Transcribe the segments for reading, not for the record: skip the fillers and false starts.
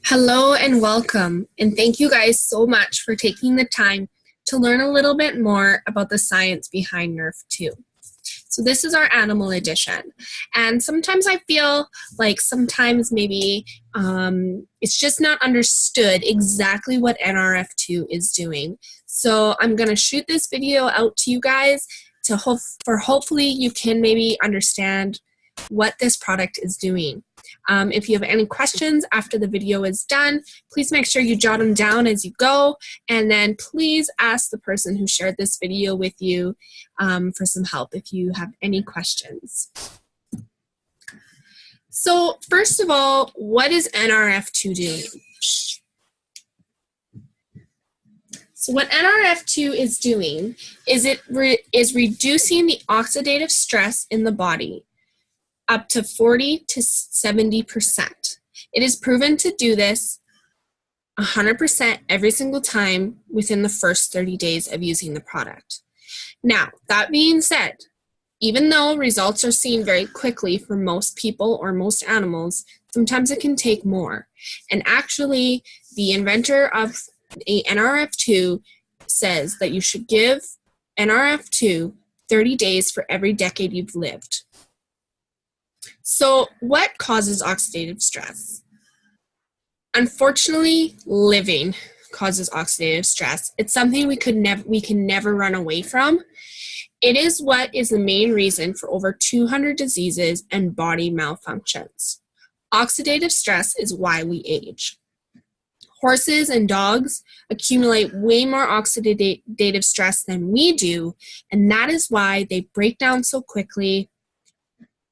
Hello and welcome, and thank you guys so much for taking the time to learn a little bit more about the science behind Nrf2. So this is our animal edition, and sometimes I feel like sometimes maybe it's just not understood exactly what Nrf2 is doing. So I'm going to shoot this video out to you guys to hopefully you can maybe understand what this product is doing. If you have any questions after the video is done, please make sure you jot them down as you go, and then please ask the person who shared this video with you for some help if you have any questions. So first of all, what is Nrf2 doing? So what Nrf2 is doing is it is reducing the oxidative stress in the body up to 40 to 70%. It is proven to do this 100% every single time within the first 30 days of using the product. Now, that being said, even though results are seen very quickly for most people or most animals, sometimes it can take more. And actually, the inventor of a Nrf2 says that you should give Nrf2 30 days for every decade you've lived. So what causes oxidative stress? Unfortunately, living causes oxidative stress. It's something we can never run away from. It is what is the main reason for over 200 diseases and body malfunctions. Oxidative stress is why we age. Horses and dogs accumulate way more oxidative stress than we do, and that is why they break down so quickly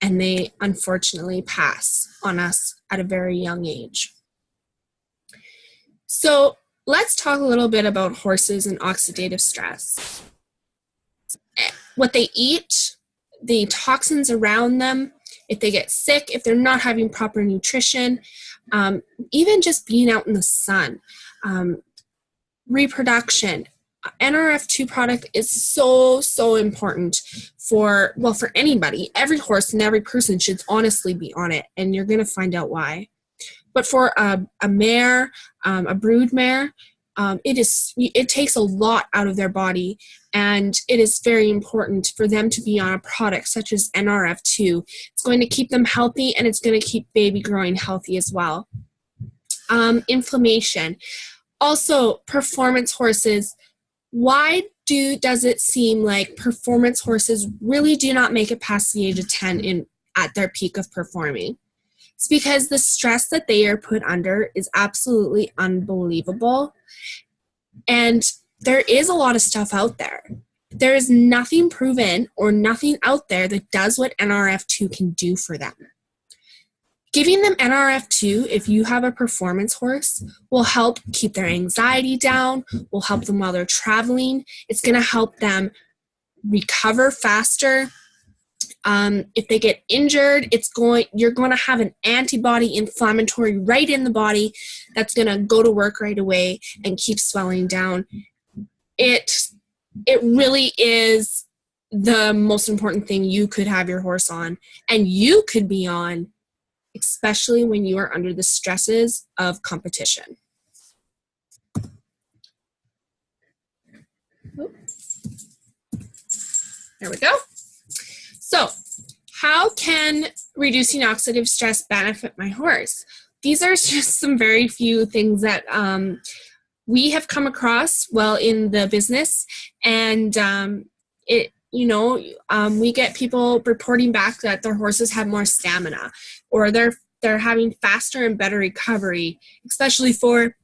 and they unfortunately pass on us at a very young age. So let's talk a little bit about horses and oxidative stress. What they eat, the toxins around them, if they get sick, if they're not having proper nutrition, even just being out in the sun, reproduction. Nrf2 product is so important for anybody. Every horse and every person should honestly be on it, and you're going to find out why. But for a mare, a brood mare, it takes a lot out of their body, and it is very important for them to be on a product such as Nrf2. It's going to keep them healthy, and it's going to keep baby growing healthy as well. Inflammation. Also, performance horses. Why does it seem like performance horses really do not make it past the age of 10 at their peak of performing? It's because the stress that they are put under is absolutely unbelievable. And there is a lot of stuff out there. There is nothing proven or nothing out there that does what Nrf2 can do for them. Giving them Nrf2, if you have a performance horse, will help keep their anxiety down, will help them while they're traveling. It's going to help them recover faster. If they get injured, you're going to have an antibody inflammatory right in the body that's going to go to work right away and keep swelling down. It really is the most important thing you could have your horse on, and you could be on, especially when you are under the stresses of competition. There we go. So, how can reducing oxidative stress benefit my horse? These are just some very few things that we have come across while in the business, and we get people reporting back that their horses have more stamina, or they're having faster and better recovery, especially for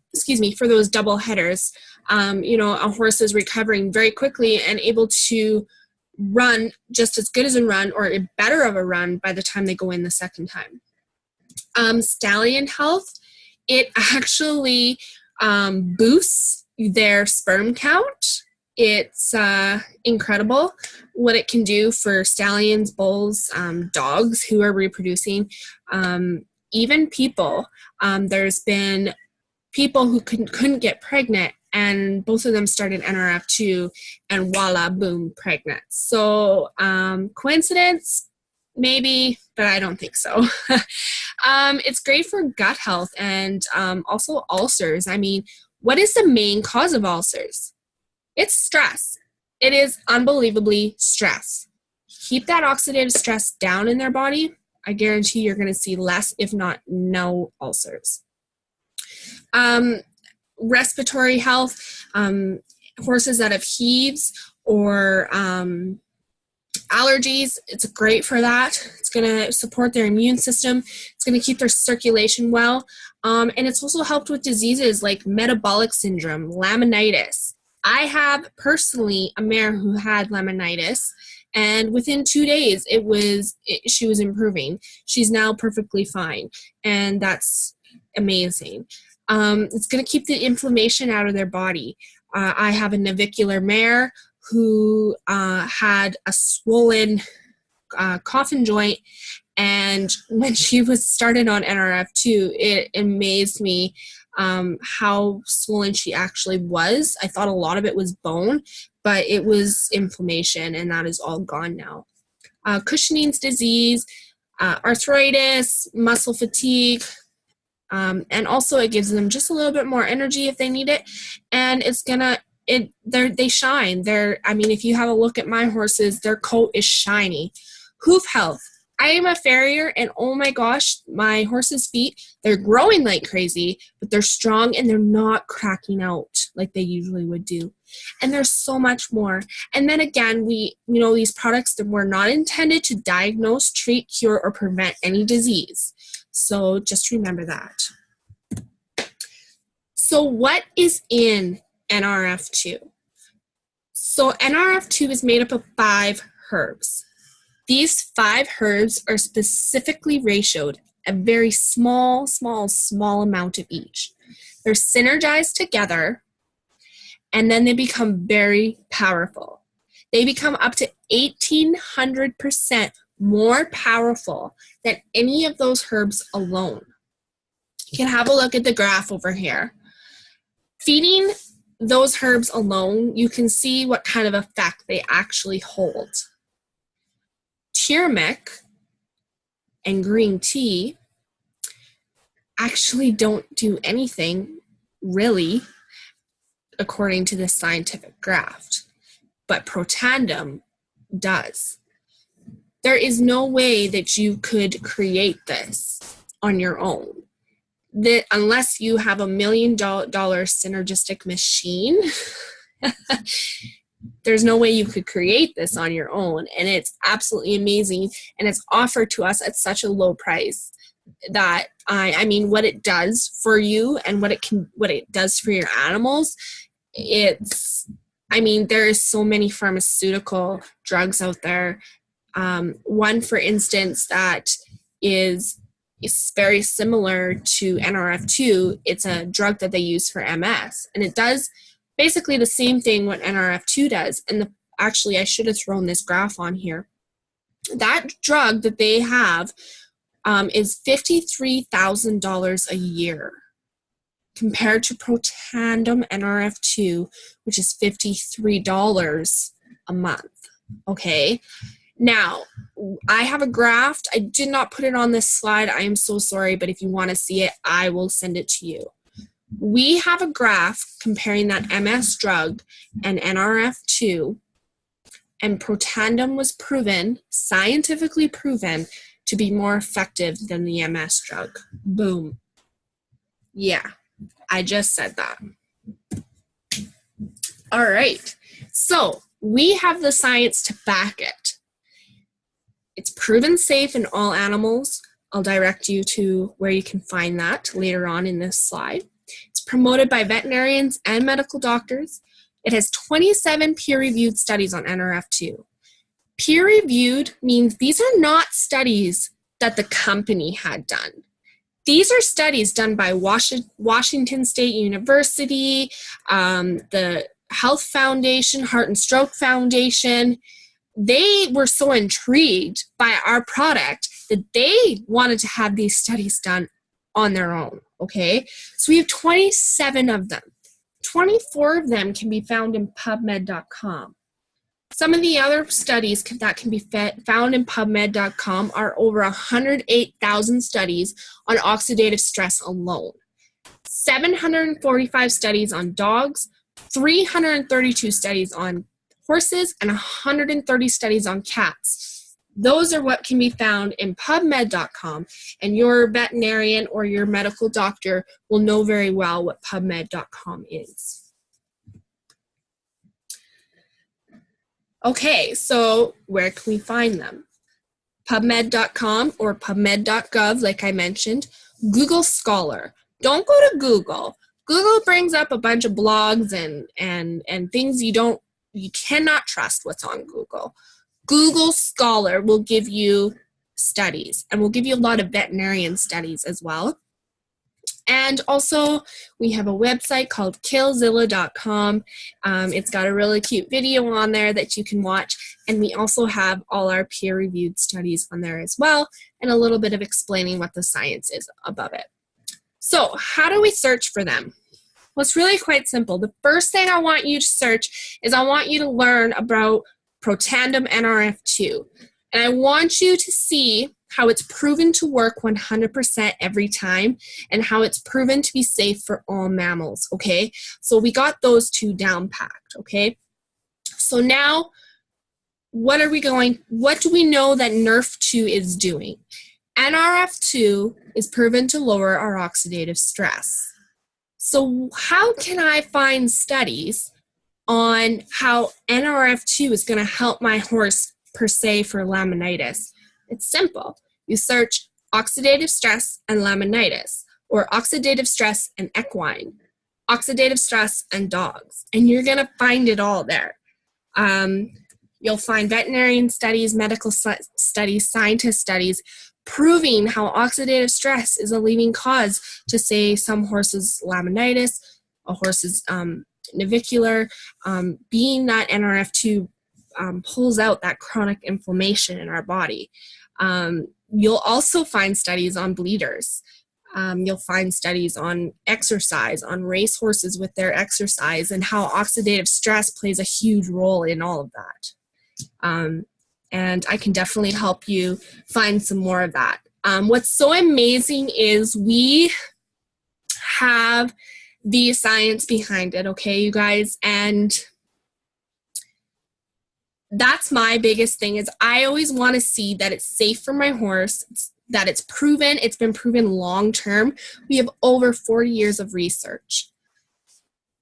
those double headers. A horse is recovering very quickly and able to run just as good as a run or better of a run by the time they go in the second time. Stallion health, it actually boosts their sperm count. It's incredible what it can do for stallions, bulls, dogs who are reproducing, even people. There's been people who couldn't get pregnant, and both of them started Nrf2, and voila, boom, pregnant. So coincidence? Maybe, but I don't think so. It's great for gut health and also ulcers. I mean, what is the main cause of ulcers? It's stress. It is unbelievably stress. Keep that oxidative stress down in their body. I guarantee you're going to see less, if not no ulcers. Respiratory health, horses that have heaves or allergies, it's great for that. It's going to support their immune system. It's going to keep their circulation well. And it's also helped with diseases like metabolic syndrome, laminitis. I have personally a mare who had laminitis, and within 2 days she was improving. She's now perfectly fine, and that's amazing. It's going to keep the inflammation out of their body. I have a navicular mare who had a swollen coffin joint, and when she was started on Nrf2, it amazed me how swollen she actually was. I thought a lot of it was bone, but it was inflammation, and that is all gone now. Cushing's disease, arthritis, muscle fatigue, and also it gives them just a little bit more energy if they need it, and they shine. I mean, if you have a look at my horses, their coat is shiny. Hoof health. I am a farrier, and oh my gosh, my horses' feet, they're growing like crazy, but they're strong and they're not cracking out like they usually would do. And there's so much more. And then again, these products that were not intended to diagnose, treat, cure, or prevent any disease. So just remember that. So what is in Nrf2? So Nrf2 is made up of 5 herbs. These 5 herbs are specifically ratioed, a very small amount of each. They're synergized together, and then they become very powerful. They become up to 1,800% more powerful than any of those herbs alone. You can have a look at the graph over here. Feeding those herbs alone, you can see what kind of effect they actually hold. Turmeric and green tea actually don't do anything, really, according to this scientific graph, but protandem does. There is no way that you could create this on your own. Unless you have $1 million synergistic machine, there's no way you could create this on your own. And it's absolutely amazing. And it's offered to us at such a low price that, I mean, what it does for you and what it does for your animals, there is so many pharmaceutical drugs out there. One, for instance, that is very similar to Nrf2. It's a drug that they use for MS, and it does basically the same thing what Nrf2 does. And actually, I should have thrown this graph on here. That drug that they have is $53,000 a year, compared to Protandim Nrf2, which is $53 a month. Okay. Now, I have a graph. I did not put it on this slide. I am so sorry, but if you want to see it, I will send it to you. We have a graph comparing that MS drug and Nrf2, and Protandim was proven, scientifically proven, to be more effective than the MS drug. Boom. Yeah, I just said that. All right. So we have the science to back it. It's proven safe in all animals. I'll direct you to where you can find that later on in this slide. It's promoted by veterinarians and medical doctors. It has 27 peer-reviewed studies on Nrf2. Peer-reviewed means these are not studies that the company had done. These are studies done by Washington State University, the Health Foundation, Heart and Stroke Foundation. They were so intrigued by our product that they wanted to have these studies done on their own, okay? So we have 27 of them. 24 of them can be found in PubMed.com. Some of the other studies that can be found in PubMed.com are over 108,000 studies on oxidative stress alone, 745 studies on dogs, 332 studies on horses, and 130 studies on cats. Those are what can be found in PubMed.com, and your veterinarian or your medical doctor will know very well what PubMed.com is. Okay, so where can we find them? PubMed.com or PubMed.gov, like I mentioned. Google Scholar. Don't go to Google. Google brings up a bunch of blogs and things you cannot trust what's on Google. Google Scholar will give you studies and will give you a lot of veterinarian studies as well. And also, we have a website called killzilla.com. It's got a really cute video on there that you can watch. And we also have all our peer-reviewed studies on there as well, and a little bit of explaining what the science is above it. So, how do we search for them? Well, it's really quite simple. The first thing I want you to search is I want you to learn about Protandim Nrf2. And I want you to see how it's proven to work 100% every time, and how it's proven to be safe for all mammals, okay? So we got those two down packed, okay? So now, what do we know that Nrf2 is doing? Nrf2 is proven to lower our oxidative stress. So how can I find studies on how Nrf2 is going to help my horse per se for laminitis? It's simple. You search oxidative stress and laminitis, or oxidative stress and equine, oxidative stress and dogs, and you're going to find it all there. You'll find veterinarian studies, medical studies, scientist studies proving how oxidative stress is a leading cause to, say, some horses' laminitis, a horse's navicular, being that Nrf2 pulls out that chronic inflammation in our body. You'll also find studies on bleeders. You'll find studies on exercise, on race horses with their exercise, and how oxidative stress plays a huge role in all of that. And I can definitely help you find some more of that. What's so amazing is we have the science behind it, okay, you guys? And that's my biggest thing, is I always want to see that it's safe for my horse, that it's proven, it's been proven long term. We have over 40 years of research.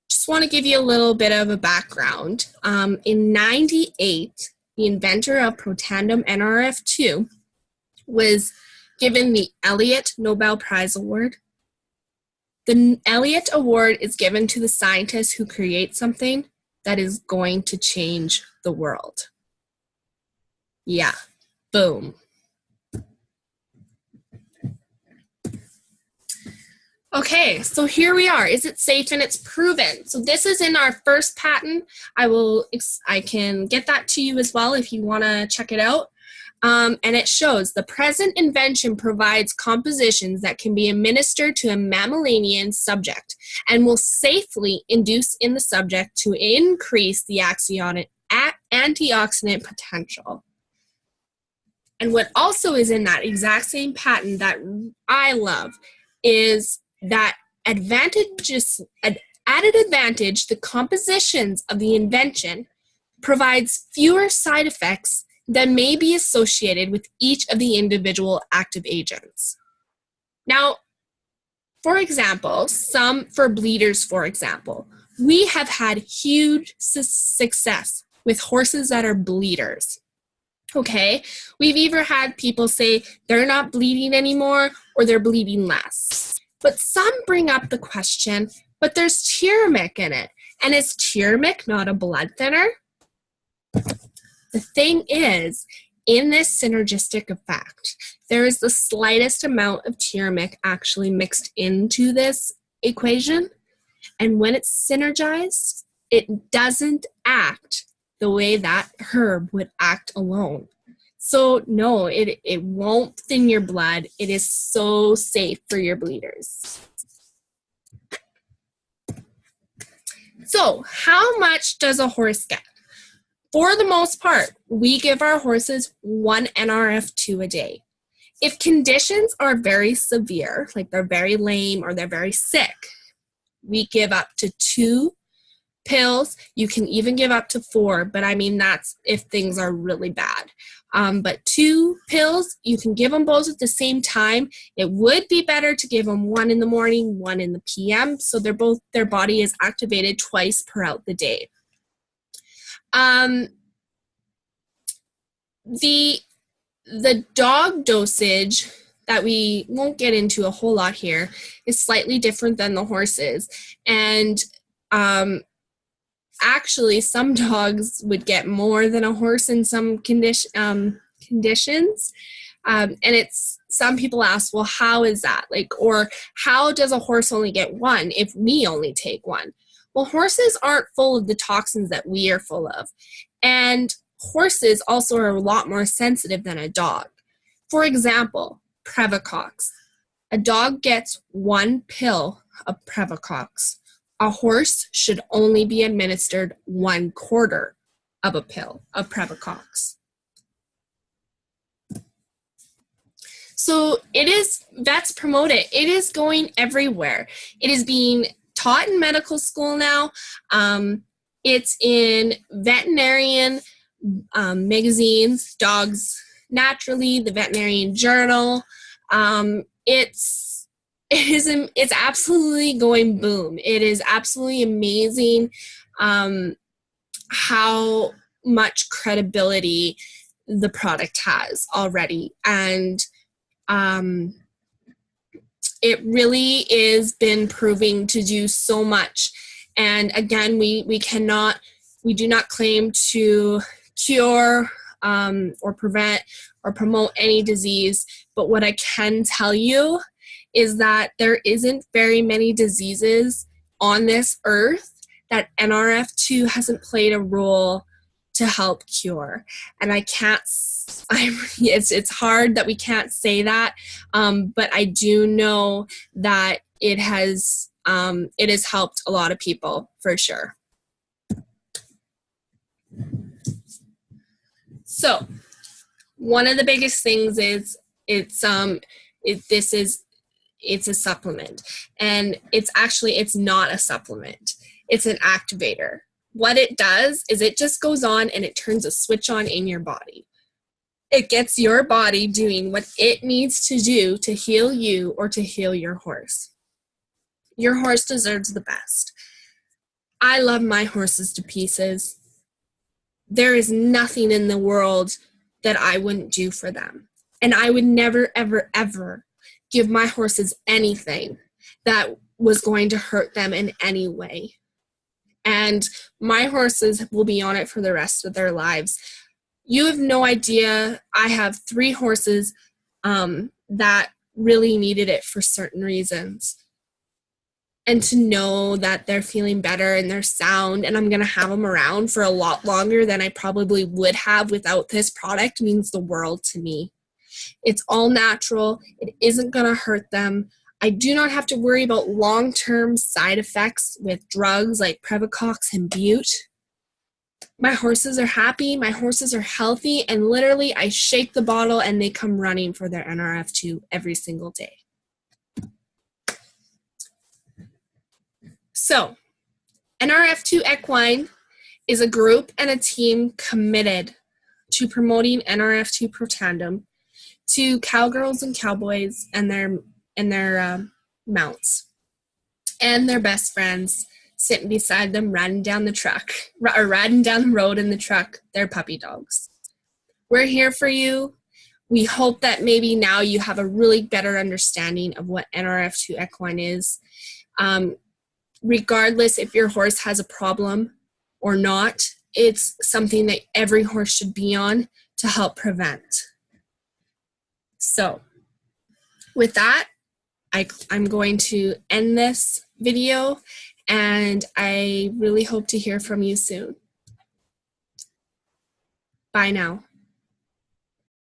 Just want to give you a little bit of a background. In '98, the inventor of Protandim Nrf2 was given the Elliott Nobel Prize Award. The Elliott Award is given to the scientist who creates something that is going to change the world. Yeah, boom. Okay, so here we are. Is it safe and it's proven? So this is in our first patent. I can get that to you as well if you want to check it out. And it shows the present invention provides compositions that can be administered to a mammalian subject and will safely induce in the subject to increase the antioxidant potential. And what also is in that exact same patent that I love is that added advantage, the compositions of the invention provides fewer side effects that may be associated with each of the individual active agents. Now, for example, for bleeders, for example, we have had huge success with horses that are bleeders. Okay, we've either had people say they're not bleeding anymore or they're bleeding less. But some bring up the question, but there's turmeric in it. And is turmeric not a blood thinner? The thing is, in this synergistic effect, there is the slightest amount of turmeric actually mixed into this equation. And when it's synergized, it doesn't act the way that herb would act alone. So no, it won't thin your blood. It is so safe for your bleeders. So how much does a horse get? For the most part, we give our horses 1 Nrf2 a day. If conditions are very severe, like they're very lame or they're very sick, we give up to 2 pills. You can even give up to 4, but I mean, that's if things are really bad. But 2 pills, you can give them both at the same time. It would be better to give them 1 in the morning, 1 in the PM, so their body is activated twice per out the day. The dog dosage that we won't get into a whole lot here is slightly different than the horses. And actually, some dogs would get more than a horse in some conditions. And some people ask, well, how is that? Or how does a horse only get 1 if we only take 1? Well, horses aren't full of the toxins that we are full of. And horses also are a lot more sensitive than a dog. For example, Previcox. A dog gets 1 pill of Previcox. A horse should only be administered 1/4 of a pill of Previcox. So vets promote it. It is going everywhere. It is being taught in medical school now. It's in veterinarian magazines, Dogs Naturally, the Veterinarian Journal. It's absolutely going boom. It is absolutely amazing how much credibility the product has already. And it really is been proving to do so much. And again, we do not claim to cure or prevent or promote any disease. But what I can tell you is that there isn't very many diseases on this earth that Nrf2 hasn't played a role to help cure. And it's hard that we can't say that, but I do know that it has helped a lot of people for sure. So one of the biggest things is it's a supplement, and it's not a supplement. It's an activator. What it does is it just goes on and it turns a switch on in your body. It gets your body doing what it needs to do to heal you or to heal your horse. Your horse deserves the best. I love my horses to pieces. There is nothing in the world that I wouldn't do for them. And I would never, ever, ever give my horses anything that was going to hurt them in any way. And my horses will be on it for the rest of their lives. You have no idea. I have 3 horses that really needed it for certain reasons. And to know that they're feeling better and they're sound and I'm going to have them around for a lot longer than I probably would have without this product means the world to me. It's all natural. It isn't going to hurt them. I do not have to worry about long-term side effects with drugs like Previcox and Bute. My horses are happy. My horses are healthy. And literally, I shake the bottle and they come running for their Nrf2 every single day. So, Nrf2Equine is a group and a team committed to promoting Nrf2 Pro Tandem to cowgirls and cowboys and their mounts and their best friends sitting beside them riding down the road in the truck, their puppy dogs. We're here for you. We hope that maybe now you have a really better understanding of what Nrf2Equine is. Regardless if your horse has a problem or not, it's something that every horse should be on to help prevent. So with that, I'm going to end this video, and I really hope to hear from you soon. Bye now.